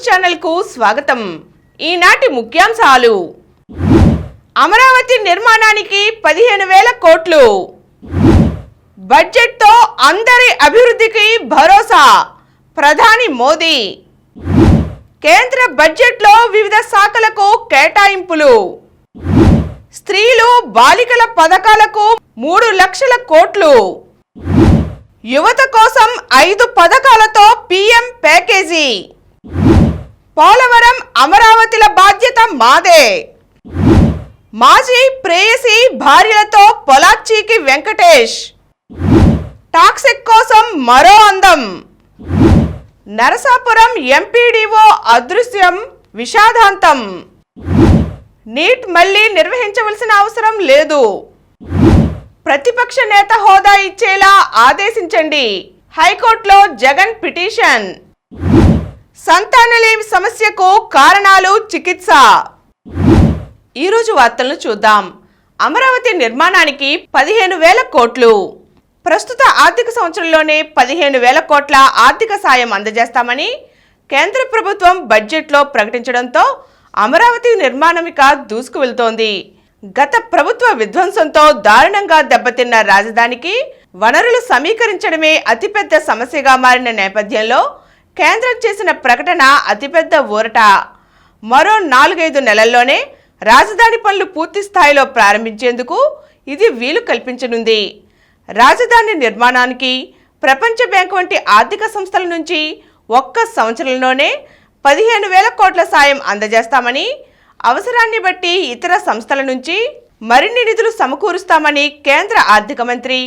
News channel కు స్వాగతం. ఈనాటి ముఖ్యాంశాలు: అమరావతి నిర్మాణానికి 15,000 కోట్లు, బడ్జెట్ తో అందరి అభివృద్ధికి భరోసా ప్రధాని మోదీ, కేంద్ర బడ్జెట్ లో వివిధ శాఖలకు కేటాయింపులు, స్త్రీలు బాలికల పథకాలకు 3 లక్షల కోట్లు, యువత కోసం 5 పథకాలతో పీఎం ప్యాకేజీ, పోలవరం అమరావతిల బాధ్యత మాదే, మాజీ ప్రేయసి భార్యలతో పొలాచ్చికి వెంకటేష్, టాక్సిక్ కోసం మరో అందం, నరసాపురం ఎంపీడీఓ అదృశ్యం విషాదాంతం, నీట్ మళ్లీ నిర్వహించవలసిన అవసరం లేదు, ప్రతిపక్ష నేత హోదా ఇచ్చేలా ఆదేశించండి, హైకోర్టులో జగన్ పిటిషన్, సంతానలేమి సమస్యకు కారణాలు చికిత్స. ఈరోజు వార్తలను చూద్దాం. అమరావతి నిర్మాణానికి 15,000 కోట్లు. ప్రస్తుత ఆర్థిక సంవత్సరంలోనే 15,000 కోట్ల ఆర్థిక సాయం అందజేస్తామని కేంద్ర ప్రభుత్వం బడ్జెట్లో ప్రకటించడంతో అమరావతి నిర్మాణం ఇక దూసుకు వెళ్తోంది. గత ప్రభుత్వ విధ్వంసంతో దారుణంగా దెబ్బతిన్న రాజధానికి వనరులు సమీకరించడమే అతిపెద్ద సమస్యగా మారిన నేపథ్యంలో కేంద్రం చేసిన ప్రకటన అతిపెద్ద ఊరట. మరో 4-5 నెలల్లోనే రాజధాని పనులు పూర్తి స్థాయిలో ప్రారంభించేందుకు ఇది వీలు కల్పించనుంది. రాజధాని నిర్మాణానికి ప్రపంచ బ్యాంకు వంటి ఆర్థిక సంస్థల నుంచి ఒక్క సంవత్సరంలోనే 15,000 కోట్ల సాయం అందజేస్తామని, అవసరాన్ని బట్టి ఇతర సంస్థల నుంచి మరిన్ని నిధులు సమకూరుస్తామని కేంద్ర ఆర్థిక మంత్రి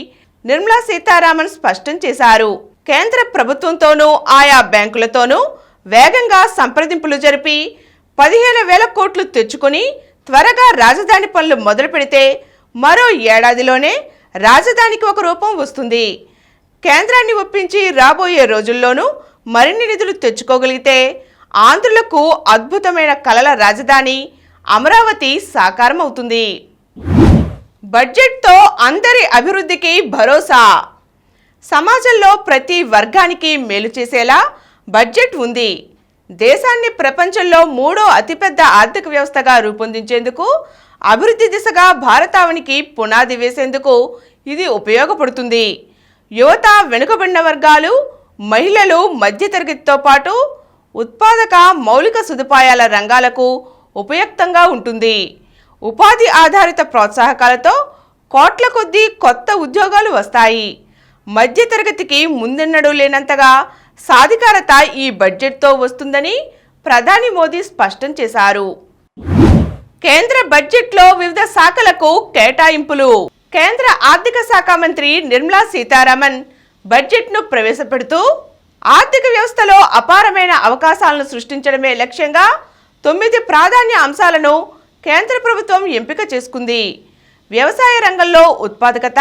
నిర్మలా సీతారామన్ స్పష్టం చేశారు. కేంద్ర ప్రభుత్వంతోనూ ఆయా బ్యాంకులతోనూ వేగంగా సంప్రదింపులు జరిపి 15,000 కోట్లు తెచ్చుకుని త్వరగా రాజధాని పనులు మొదలు పెడితే మరో ఏడాదిలోనే రాజధానికి ఒక రూపం వస్తుంది. కేంద్రాన్ని ఒప్పించి రాబోయే రోజుల్లోనూ మరిన్ని నిధులు తెచ్చుకోగలిగితే ఆంధ్రులకు అద్భుతమైన కలల రాజధాని అమరావతి సాకారం అవుతుంది. బడ్జెట్తో అందరి అభివృద్ధికి భరోసా. సమాజంలో ప్రతి వర్గానికి మేలు చేసేలా బడ్జెట్ ఉంది. దేశాన్ని ప్రపంచంలో 3వ అతిపెద్ద ఆర్థిక వ్యవస్థగా రూపొందించేందుకు, అభివృద్ధి దిశగా భారతావనికి పునాది వేసేందుకు ఇది ఉపయోగపడుతుంది. యువత, వెనుకబడిన వర్గాలు, మహిళలు, మధ్యతరగతితో పాటు ఉత్పాదక, మౌలిక సదుపాయాల రంగాలకు ఉపయుక్తంగా ఉంటుంది. ఉపాధి ఆధారిత ప్రోత్సాహకాలతో కోట్ల కొద్దీ కొత్త ఉద్యోగాలు వస్తాయి. మధ్యతరగతికి ముందెన్నడూ లేనంతగా సాధికారత ఈ బడ్జెట్తో వస్తుందని ప్రధాని మోదీ స్పష్టం చేశారు. కేంద్ర బడ్జెట్లో వివిధ శాఖలకు కేటాయింపులు. కేంద్ర ఆర్థిక శాఖ మంత్రి నిర్మలా సీతారామన్ బడ్జెట్ను ప్రవేశపెడుతూ ఆర్థిక వ్యవస్థలో అపారమైన అవకాశాలను సృష్టించడమే లక్ష్యంగా 9 ప్రాధాన్య అంశాలను కేంద్ర ప్రభుత్వం ఎంపిక చేసుకుంది. వ్యవసాయ రంగంలో ఉత్పాదకత,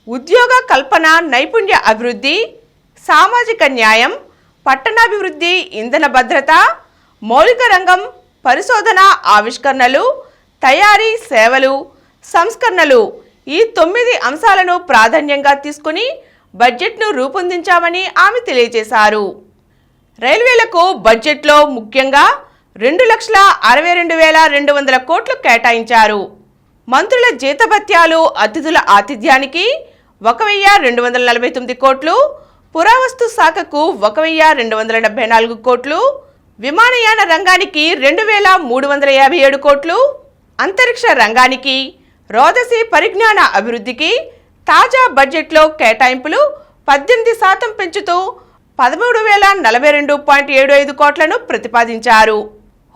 ఉద్యోగ కల్పన, నైపుణ్య అభివృద్ధి, సామాజిక న్యాయం, పట్టణాభివృద్ధి, ఇంధన భద్రత, మౌలిక రంగం, పరిశోధన, ఆవిష్కరణలు, తయారీ, సేవలు, సంస్కరణలు ఈ 9 అంశాలను ప్రాధాన్యంగా తీసుకుని బడ్జెట్ను రూపొందించామని ఆమె తెలియజేశారు. రైల్వేలకు బడ్జెట్లో ముఖ్యంగా 2,62,200 కోట్లు కేటాయించారు. మంత్రుల జీతభత్యాలు, అతిథుల ఆతిథ్యానికి 1,249 కోట్లు, పురావస్తు శాఖకు 1,274 కోట్లు, విమానయాన రంగానికి 2,357 కోట్లు, అంతరిక్ష రంగానికి, రోదసి పరిజ్ఞాన అభివృద్ధికి తాజా బడ్జెట్లో కేటాయింపులు 18% పెంచుతూ 13,042.75 కోట్లను ప్రతిపాదించారు.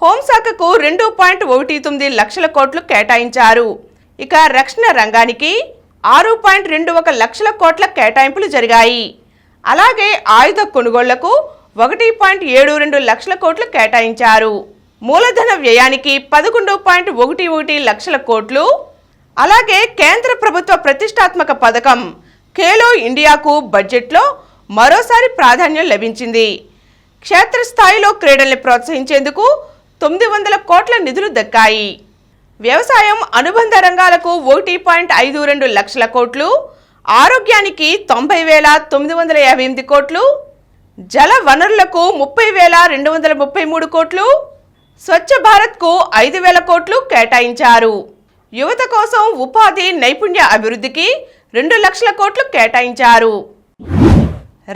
హోంశాఖకు 2.19 లక్షల కోట్లు కేటాయించారు. ఇక రక్షణ రంగానికి 6.21 లక్షల కోట్ల కేటాయింపులు జరిగాయి. అలాగే ఆయుధ కొనుగోళ్లకు 1.72 లక్షల కోట్లు కేటాయించారు. మూలధన వ్యయానికి 11.11 లక్షల కోట్లు. అలాగే కేంద్ర ప్రభుత్వ ప్రతిష్టాత్మక పథకం ఖేలో ఇండియాకు బడ్జెట్లో మరోసారి ప్రాధాన్యం లభించింది. క్షేత్రస్థాయిలో క్రీడల్ని ప్రోత్సహించేందుకు 900 కోట్ల నిధులు దక్కాయి. వ్యవసాయం, అనుబంధ రంగాలకు 1.52 లక్షల కోట్లు, ఆరోగ్యానికి 90,958 కోట్లు, జల వనరులకు 30,233 కోట్లు, స్వచ్ఛ భారత్కు 5,000 కోట్లు కేటాయించారు. యువత కోసం ఉపాధి నైపుణ్య అభివృద్ధికి 2 లక్షల కోట్లు కేటాయించారు.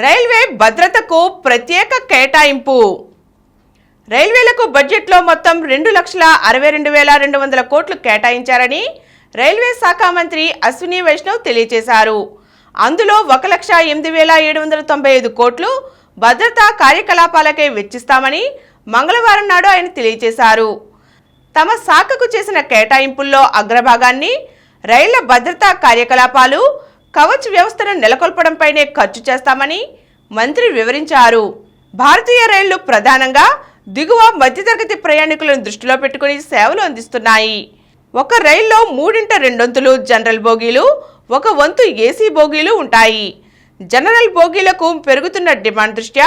రైల్వే భద్రతకు ప్రత్యేక కేటాయింపు. రైల్వేలకు బడ్జెట్లో మొత్తం 2,62,200 కోట్లు కేటాయించారని రైల్వే శాఖ మంత్రి అశ్విని వైష్ణవ్ తెలియజేశారు. అందులో 1,08,795 కోట్లు భద్రతా కార్యకలాపాలకే వెచ్చిస్తామని మంగళవారం నాడు ఆయన తెలియజేశారు. తమ శాఖకు చేసిన కేటాయింపుల్లో అగ్రభాగాన్ని రైళ్ల భద్రతా కార్యకలాపాలు, కవచ్ వ్యవస్థను నెలకొల్పడంపైనే ఖర్చు చేస్తామని మంత్రి వివరించారు. భారతీయ రైళ్లు ప్రధానంగా దిగువ మధ్యతరగతి ప్రయాణికులను దృష్టిలో పెట్టుకుని సేవలు అందిస్తున్నాయి. ఒక రైల్లో 3/2 జనరల్ బోగీలు, 1 వంతు ఏసీ బోగీలు ఉంటాయి. జనరల్ బోగీలకు పెరుగుతున్న డిమాండ్ దృష్ట్యా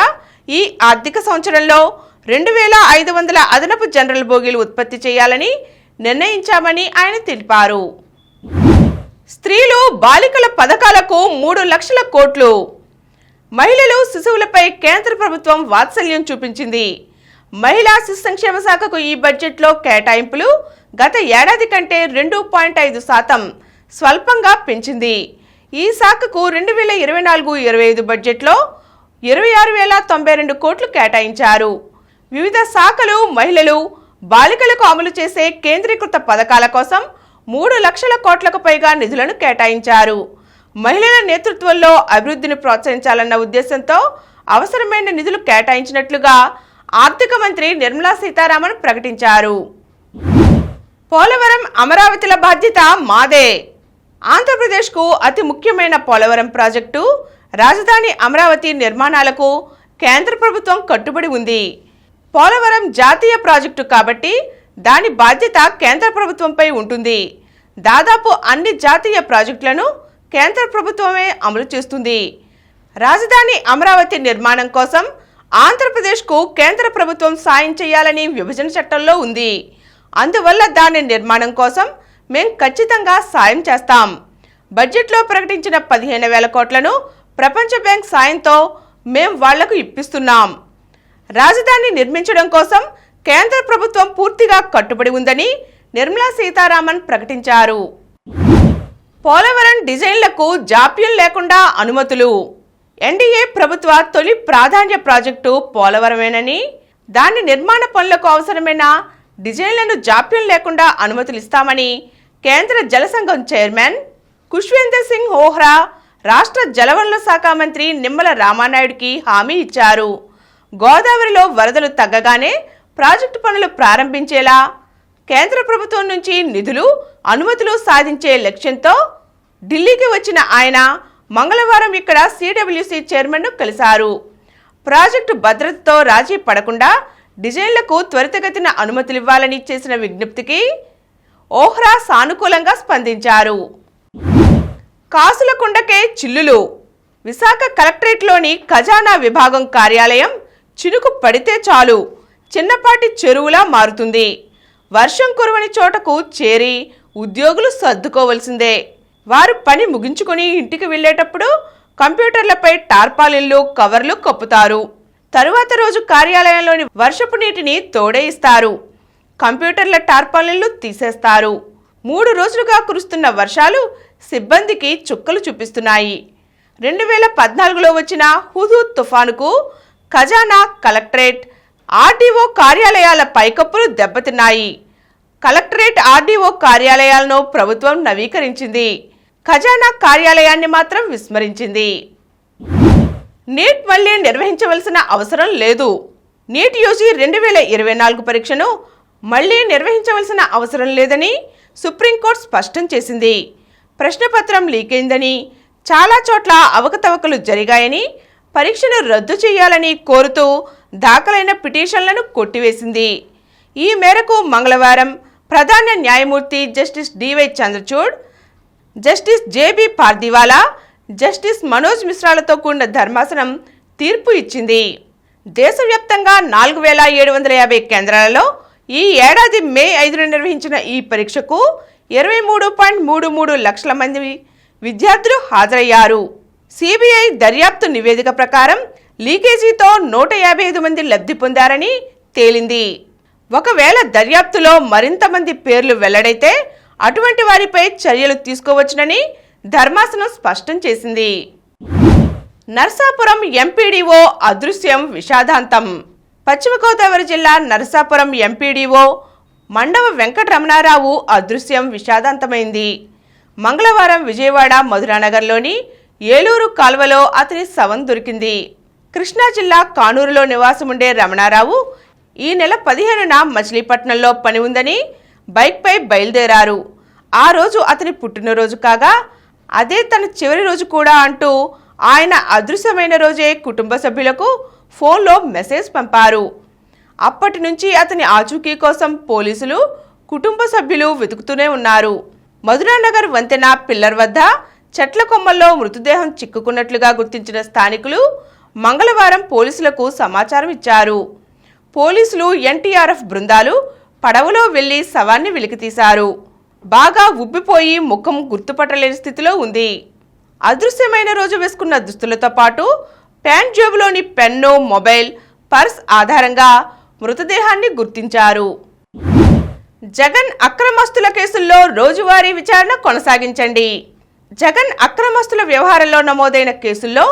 ఈ ఆర్థిక సంవత్సరంలో 2,500 అదనపు జనరల్ బోగీలు ఉత్పత్తి చేయాలని నిర్ణయించామని ఆయన తెలిపారు. స్త్రీలు, బాలికల పథకాలకు 3 లక్షల కోట్లు. మహిళలు, శిశువులపై కేంద్ర ప్రభుత్వం వాత్సల్యం చూపించింది. మహిళా శిశు సంక్షేమ శాఖకు ఈ బడ్జెట్లో కేటాయింపులు గత ఏడాది కంటే 2.5% స్వల్పంగా పెంచింది. ఈ శాఖకు 2024-25 బడ్జెట్లో 26,092 కోట్లు కేటాయించారు. వివిధ శాఖలు మహిళలు, బాలికలకు అమలు చేసే కేంద్రీకృత పథకాల కోసం 3 లక్షల కోట్లకు పైగా నిధులను కేటాయించారు. మహిళల నేతృత్వంలో అభివృద్ధిని ప్రోత్సహించాలన్న ఉద్దేశంతో అవసరమైన నిధులు కేటాయించినట్లుగా ఆర్థిక మంత్రి నిర్మలా సీతారామన్ ప్రకటించారు. పోలవరం, అమరావతిల బాధ్యత మాదే. ఆంధ్రప్రదేశ్కు అతి ముఖ్యమైన పోలవరం ప్రాజెక్టు, రాజధాని అమరావతి నిర్మాణాలకు కేంద్ర ప్రభుత్వం కట్టుబడి ఉంది. పోలవరం జాతీయ ప్రాజెక్టు కాబట్టి దాని బాధ్యత కేంద్ర ప్రభుత్వంపై ఉంటుంది. దాదాపు అన్ని జాతీయ ప్రాజెక్టులను కేంద్ర ప్రభుత్వమే అమలు చేస్తుంది. రాజధాని అమరావతి నిర్మాణం కోసం ఆంధ్రప్రదేశ్కు కేంద్ర ప్రభుత్వం సాయం చేయాలని విభజన చట్టంలో ఉంది. అందువల్ల దాని నిర్మాణం కోసం మేం ఖచ్చితంగా సాయం చేస్తాం. బడ్జెట్లో ప్రకటించిన 15,000 కోట్లను ప్రపంచ బ్యాంక్ సాయంతో మేం వాళ్లకు ఇప్పిస్తున్నాం. రాజధాని నిర్మించడం కోసం కేంద్ర ప్రభుత్వం పూర్తిగా కట్టుబడి ఉందని నిర్మలా సీతారామన్ ప్రకటించారు. పోలవరం డిజైన్లకు జాప్యం లేకుండా అనుమతులు. ఎన్డీఏ ప్రభుత్వ తొలి ప్రాధాన్య ప్రాజెక్టు పోలవరమేనని, దాని నిర్మాణ పనులకు అవసరమైన డిజైన్లను జాప్యం లేకుండా అనుమతులు ఇస్తామని కేంద్ర జలసంఘం చైర్మన్ ఖుష్వేందర్ సింగ్ ఓహ్రా రాష్ట్ర జలవనరుల శాఖ మంత్రి నిమ్మల రామానాయుడికి హామీ ఇచ్చారు. గోదావరిలో వరదలు తగ్గగానే ప్రాజెక్టు పనులు ప్రారంభించేలా కేంద్ర ప్రభుత్వం నుంచి నిధులు, అనుమతులు సాధించే లక్ష్యంతో ఢిల్లీకి వచ్చిన ఆయన మంగళవారం ఇక్కడ సిడబ్ల్యూసి చైర్మన్ను కలిశారు. ప్రాజెక్టు భద్రతతో రాజీ పడకుండా డిజైన్లకు త్వరితగతిన అనుమతులివ్వాలని చేసిన విజ్ఞప్తికి ఓహ్రా సానుకూలంగా స్పందించారు. కాసులకొండకే చిల్లులు. విశాఖ కలెక్టరేట్లోని ఖజానా విభాగం కార్యాలయం చినుకు పడితే చాలు చిన్నపాటి చెరువులా మారుతుంది. వర్షం కురవని చోటకు చేరి ఉద్యోగులు సర్దుకోవలసిందే. వారు పని ముగించుకుని ఇంటికి వెళ్లేటప్పుడు కంప్యూటర్లపై టార్పాలిన్లు, కవర్లు కప్పుతారు. తరువాత రోజు కార్యాలయంలోని వర్షపు నీటిని తోడేయిస్తారు. కంప్యూటర్ల టార్పాలిన్లు తీసేస్తారు. 3 రోజులుగా కురుస్తున్న వర్షాలు సిబ్బందికి చుక్కలు చూపిస్తున్నాయి. 2014లో వచ్చిన హుదూద్ తుఫానుకు ఖజానా, కలెక్టరేట్, ఆర్డీఓ కార్యాలయాల పైకప్పులు దెబ్బతిన్నాయి. కలెక్టరేట్, ఆర్డీఓ కార్యాలయాలను ప్రభుత్వం నవీకరించింది. ఖజానా కార్యాలయాన్ని మాత్రం విస్మరించింది. నీట్ మళ్లీ నిర్వహించవలసిన అవసరం లేదు. నీట్ యూజీ 2024 పరీక్షను మళ్లీ నిర్వహించవలసిన అవసరం లేదని సుప్రీంకోర్టు స్పష్టం చేసింది. ప్రశ్నపత్రం లీకైందని, చాలా చోట్ల అవకతవకలు జరిగాయని, పరీక్షను రద్దు చేయాలని కోరుతూ దాఖలైన పిటిషన్లను కొట్టివేసింది. ఈ మేరకు మంగళవారం ప్రధాన న్యాయమూర్తి justice D Y Chandrachud, justice J B Pardiwala, justice Manoj మిశ్రాలతో కూడిన ధర్మాసనం తీర్పు ఇచ్చింది. దేశవ్యాప్తంగా 4,750 కేంద్రాలలో ఈ ఏడాది మే 5న నిర్వహించిన ఈ పరీక్షకు 23.33 లక్షల మంది విద్యార్థులు హాజరయ్యారు. సిబిఐ దర్యాప్తు నివేదిక ప్రకారం లీకేజీతో 155 మంది లబ్ధి పొందారని తేలింది. ఒకవేళ దర్యాప్తులో మరింత మంది పేర్లు వెల్లడైతే అటువంటి వారిపై చర్యలు తీసుకోవచ్చునని ధర్మాసనం స్పష్టం చేసింది. నరసాపురం ఎంపీడీఓ అదృశ్యం విషాదాంతం. పశ్చిమ గోదావరి జిల్లా నరసాపురం ఎంపీడీఓ మండవ వెంకటరమణారావు అదృశ్యం విషాదాంతమైంది. మంగళవారం విజయవాడ మధురానగర్లోని ఏలూరు కాల్వలో అతని శవం దొరికింది. కృష్ణా జిల్లా కానూరులో నివాసముండే రమణారావు ఈ నెల 15న మచిలీపట్నంలో పని ఉందని బైక్పై బయలుదేరారు. ఆ రోజు అతని పుట్టినరోజు కాగా అదే తన చివరి రోజు కూడా అంటూ ఆయన అదృశ్యమైన రోజే కుటుంబ సభ్యులకు ఫోన్లో మెసేజ్ పంపారు. అప్పటి నుంచి అతని ఆచూకీ కోసం పోలీసులు, కుటుంబ సభ్యులు వెతుకుతూనే ఉన్నారు. మధురానగర్ వంతెన పిల్లర్ వద్ద చెట్ల కొమ్మల్లో మృతదేహం చిక్కుకున్నట్లుగా గుర్తించిన స్థానికులు మంగళవారం పోలీసులకు సమాచారం ఇచ్చారు. పోలీసులు, ఎన్టీఆర్ఎఫ్ బృందాలు పడవలో వెళ్లి శవాన్ని వెలికితీశారు. బాగా ఉబ్బిపోయి ముఖం గుర్తుపట్టలేని స్థితిలో ఉంది. అదృశ్యమైన రోజు వేసుకున్న దుస్తులతో పాటు ప్యాంట్ జేబులోని పెన్ను, మొబైల్, పర్స్ ఆధారంగా మృతదేహాన్ని గుర్తించారు. జగన్ అక్రమస్తుల కేసుల్లో రోజువారీ విచారణ కొనసాగించండి. జగన్ అక్రమస్తుల వ్యవహారంలో నమోదైన కేసుల్లో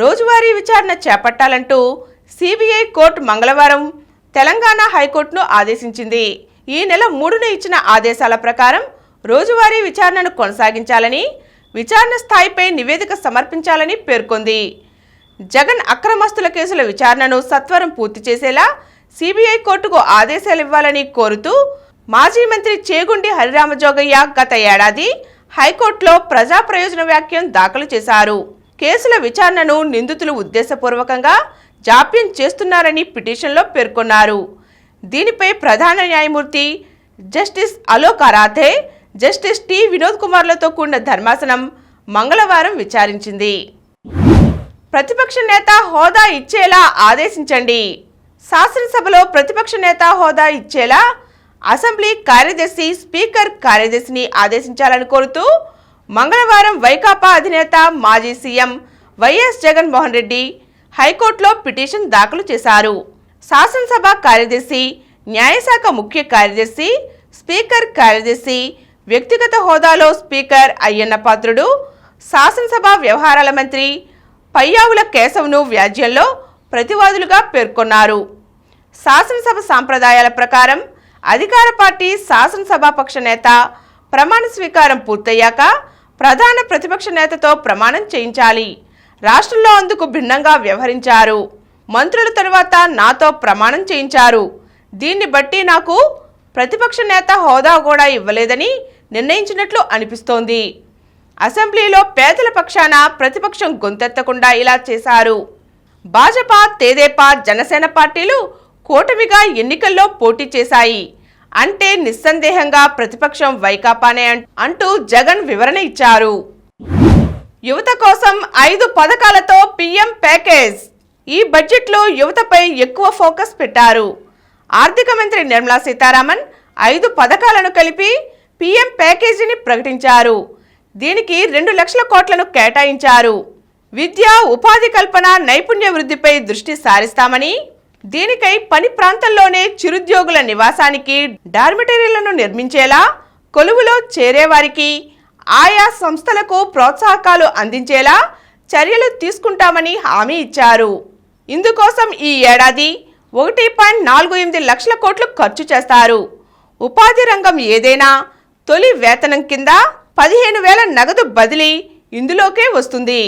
రోజువారీ విచారణ చేపట్టాలంటూ సిబిఐ కోర్టు మంగళవారం తెలంగాణ హైకోర్టును ఆదేశించింది. ఈ నెల 3న ఇచ్చిన ఆదేశాల ప్రకారం రోజువారీ విచారణను కొనసాగించాలని, విచారణ స్థాయిపై నివేదిక సమర్పించాలని పేర్కొంది. జగన్ అక్రమస్తుల కేసుల విచారణను సత్వరం పూర్తి చేసేలా సిబిఐ కోర్టుకు ఆదేశాలు ఇవ్వాలని కోరుతూ మాజీ మంత్రి చేగుండి హరిరామజోగయ్య గత ఏడాది హైకోర్టులో ప్రజా ప్రయోజన వ్యాఖ్యం దాఖలు చేశారు. కేసుల విచారణను నిందితులు ఉద్దేశపూర్వకంగా జాప్యం చేస్తున్నారని పిటిషన్లో పేర్కొన్నారు. దీనిపై ప్రధాన న్యాయమూర్తి justice Alok Aradhe, justice T Vinod కుమార్లతో కూడిన ధర్మాసనం మంగళవారం విచారించింది. ప్రతిపక్ష నేత హోదా ఇచ్చేలా ఆదేశించండి. శాసనసభలో ప్రతిపక్ష నేత హోదా ఇచ్చేలా అసెంబ్లీ కార్యదర్శి, స్పీకర్ కార్యదర్శిని ఆదేశించాలని కోరుతూ మంగళవారం వైకాపా అధినేత, మాజీ సీఎం వైఎస్ జగన్మోహన్ రెడ్డి హైకోర్టులో పిటిషన్ దాఖలు చేశారు. శాసనసభ కార్యదర్శి, న్యాయశాఖ ముఖ్య కార్యదర్శి, స్పీకర్ కార్యదర్శి వ్యక్తిగత హోదాలో స్పీకర్ అయ్యన్న పాత్రుడు, శాసనసభ వ్యవహారాల మంత్రి పయ్యావుల కేశవ్ను వ్యాజ్యంలో ప్రతివాదులుగా పేర్కొన్నారు. శాసనసభ సాంప్రదాయాల ప్రకారం అధికార పార్టీ శాసనసభాపక్ష నేత ప్రమాణ స్వీకారం పూర్తయ్యాక ప్రధాన ప్రతిపక్ష నేతతో ప్రమాణం చేయించాలి. రాష్ట్రంలో అందుకు భిన్నంగా వ్యవహరించారు. మంత్రుల తర్వాత నాతో ప్రమాణం చేయించారు. దీన్ని బట్టి నాకు ప్రతిపక్ష నేత హోదా కూడా ఇవ్వలేదని నిర్ణయించినట్లు అనిపిస్తోంది. అసెంబ్లీలో పేదల పక్షాన ప్రతిపక్షం గొంతెత్తకుండా ఇలా చేశారు. భాజపా, తెదేపా, జనసేన పార్టీలు కూటమిగా ఎన్నికల్లో పోటీ చేశాయి. అంటే నిస్సందేహంగా ప్రతిపక్షం వైకాపానే అంటూ జగన్ వివరణ ఇచ్చారు. యువత కోసం 5 పథకాలతో పీఎం ప్యాకేజ్. ఈ బడ్జెట్లో యువతపై ఎక్కువ ఫోకస్ పెట్టారు. ఆర్థిక మంత్రి నిర్మలా సీతారామన్ 5 పథకాలను కలిపి పీఎం ప్యాకేజీని ప్రకటించారు. దీనికి 2 లక్షల కోట్లను కేటాయించారు. విద్య, ఉపాధి కల్పన, నైపుణ్య వృద్ధిపై దృష్టి సారిస్తామని, దీనికై పని ప్రాంతంలోనే చిరుద్యోగుల నివాసానికి డార్మిటరీలను నిర్మించేలా, కొలువులో చేరేవారికి ఆయా సంస్థలకు ప్రోత్సాహకాలు అందించేలా చర్యలు తీసుకుంటామని హామీ ఇచ్చారు. ఇందుకోసం ఈ ఏడాది 1.48 లక్షల కోట్లు ఖర్చు చేస్తారు. ఉపాధి రంగం ఏదైనా తొలి వేతనం కింద 15,000 నగదు బదిలీ ఇందులోకే వస్తుంది.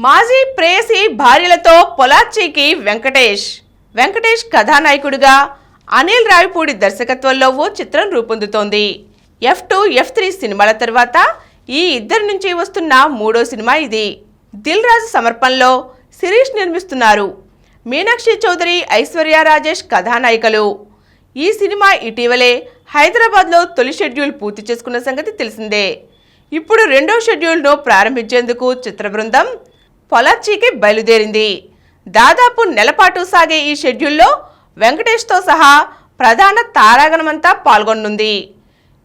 మాజీ ప్రేయసి భార్యలతో పొలాచ్చికి వెంకటేష్ కథానాయకుడిగా అనిల్ రావిపూడి దర్శకత్వంలో ఓ చిత్రం రూపొందుతోంది. F2, F3 సినిమాల తర్వాత ఈ ఇద్దరి నుంచి వస్తున్న 3వ సినిమా ఇది. దిల్ రాజు సమర్పణలో శిరీష్ నిర్మిస్తున్నారు. మీనాక్షి చౌదరి, ఐశ్వర్య రాజేష్ కథానాయికలు. ఈ సినిమా ఇటీవలే హైదరాబాద్లో తొలి షెడ్యూల్ పూర్తి చేసుకున్న సంగతి తెలిసిందే. ఇప్పుడు 2వ షెడ్యూల్ను ప్రారంభించేందుకు చిత్ర బృందం పొలాచ్చికి బయలుదేరింది. దాదాపు నెలపాటు సాగే ఈ షెడ్యూల్లో వెంకటేష్తో సహా ప్రధాన తారాగణమంతా పాల్గొనుంది.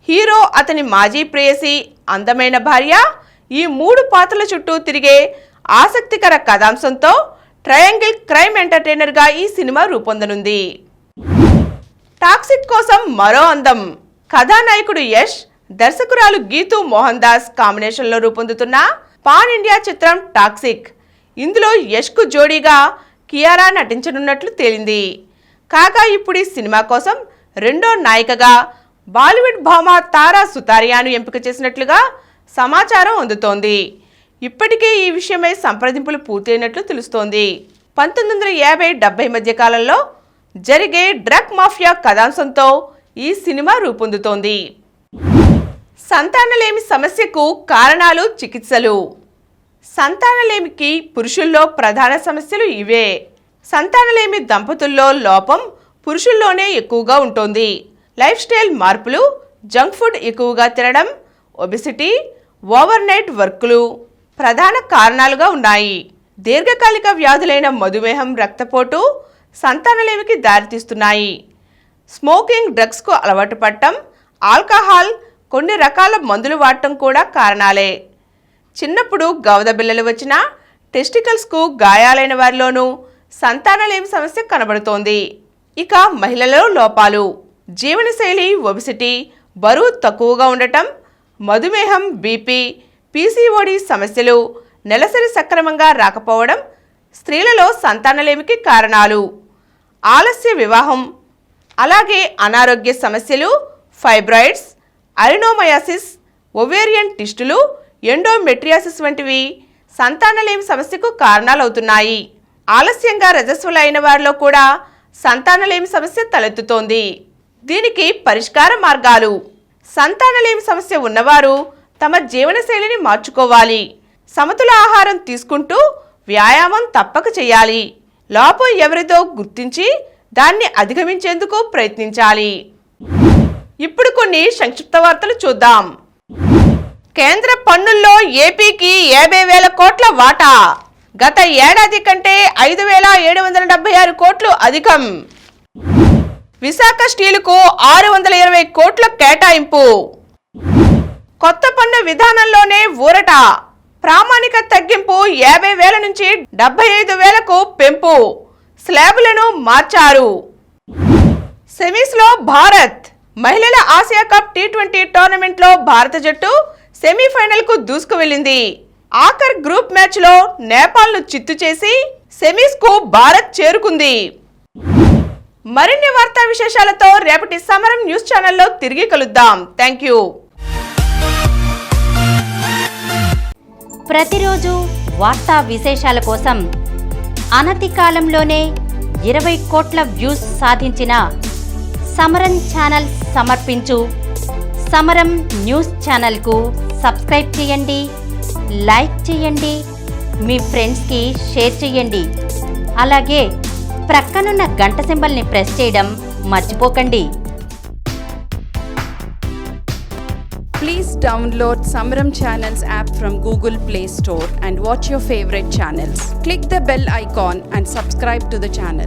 హీరో, అతని మాజీ ప్రేయసి, అందమైన భార్య, ఈ 3 పాత్రల చుట్టూ తిరిగే ఆసక్తికర కథాంశంతో ట్రయాంగిల్ క్రైమ్ ఎంటర్టైనర్గా ఈ సినిమా రూపొందనుంది. టాక్సిక్ కోసం మరో అందం. కథానాయకుడు యష్, దర్శకురాలు గీతూ మోహన్ దాస్ కాంబినేషన్లో రూపొందుతున్న పాన్ ఇండియా చిత్రం టాక్సిక్. ఇందులో యష్కు జోడీగా కియారా నటించనున్నట్లు తేలింది. కాగా ఇప్పుడు ఈ సినిమా కోసం రెండో నాయికగా బాలీవుడ్ భామ తారా సుతారియాను ఎంపిక చేసినట్లుగా సమాచారం అందుతోంది. ఇప్పటికే ఈ విషయమై సంప్రదింపులు పూర్తయినట్లు తెలుస్తోంది. 1950-70 మధ్య కాలంలో జరిగే డ్రగ్ మాఫియా కథాంశంతో ఈ సినిమా రూపొందుతోంది. సంతానలేమి సమస్యకు కారణాలు, చికిత్సలు. సంతానలేమికి పురుషుల్లో ప్రధాన సమస్యలు ఇవే. సంతానలేమి దంపతుల్లో లోపం పురుషుల్లోనే ఎక్కువగా ఉంటుంది. లైఫ్ స్టైల్ మార్పులు, జంక్ ఫుడ్ ఎక్కువగా తినడం, ఒబెసిటీ, ఓవర్ నైట్ వర్క్లు ప్రధాన కారణాలుగా ఉన్నాయి. దీర్ఘకాలిక వ్యాధులైన మధుమేహం, రక్తపోటు సంతానలేమికి దారితీస్తున్నాయి. స్మోకింగ్, డ్రగ్స్కు అలవాటు పడటం, ఆల్కహాల్, కొన్ని రకాల మందులు వాడటం కూడా కారణాలే. చిన్నప్పుడు గవద బిళ్ళలు వచ్చినా టెస్టికల్స్కు గాయాలైన వారిలోనూ సంతానలేమి సమస్య కనబడుతోంది. ఇక మహిళలలో లోపాలు, జీవనశైలి, ఒబెసిటీ, బరువు తక్కువగా ఉండటం, మధుమేహం, బీపీ, పీసీఓడి సమస్యలు, నెలసరి సక్రమంగా రాకపోవడం స్త్రీలలో సంతానలేమికి కారణాలు. ఆలస్య వివాహం, అలాగే అనారోగ్య సమస్యలు, ఫైబ్రాయిడ్స్, అరినోమయాసిస్, ఒవేరియన్ టిస్టులు, ఎండోమెట్రియాసిస్ వంటివి సంతానలేమి సమస్యకు కారణాలవుతున్నాయి. ఆలస్యంగా రజస్వలు అయిన వారిలో కూడా సంతానలేమి సమస్య తలెత్తుతోంది. దీనికి పరిష్కార మార్గాలు. సంతానలేమి సమస్య ఉన్నవారు తమ జీవనశైలిని మార్చుకోవాలి. సమతుల ఆహారం తీసుకుంటూ వ్యాయామం తప్పక చేయాలి. లోపం ఎవరిదో గుర్తించి దాన్ని అధిగమించేందుకు ప్రయత్నించాలి. ఇప్పుడు కొన్ని సంక్షిప్త వార్తలు చూద్దాం. కేంద్ర పన్నుల్లో ఏపీకి 50,000 కోట్ల వాటా. గత ఏడాది కంటే 5,776 కోట్లు అధికం. విశాఖ స్టీలుకు 620 కోట్ల కేటాయింపు. కొత్త పన్ను విధానంలోనే ఊరట. ప్రామాణిక తగ్గింపు 50,000 నుంచి 75,000కు పెంపు. స్లాబులను మార్చారు. సెమీస్లో భారత్. మహిళల ఆసియా కప్ టీ20 టోర్నమెంట్లో భారత జట్టు సెమీఫైనల్కు దూసుకు వెళ్ళింది. ఆఖర్ గ్రూప్ మ్యాచ్లో నేపాల్ను చిత్తు చేసి సెమీస్కు భారత్ చేరుకుంది. మరిన్ని వార్తా విశేషాలతో రేపటి సమరం న్యూస్ ఛానల్లో తిరిగి కలుద్దాం. Thank you. ప్రతిరోజు వార్తా విశేషాల కోసం అనతి కాలంలోనే 20 కోట్ల వ్యూస్ సాధించిన సమరం ఛానల్ సమర్పించు సమరం న్యూస్ ఛానల్కు సబ్స్క్రైబ్ చేయండి, లైక్ చేయండి, మీ ఫ్రెండ్స్కి షేర్ చేయండి. అలాగే ప్రక్కనున్న గంట సింబల్ని ప్రెస్ చేయడం మర్చిపోకండి. Please download Samaram Channels app from Google Play Store and watch your favorite channels. Click the bell icon and subscribe to the channel.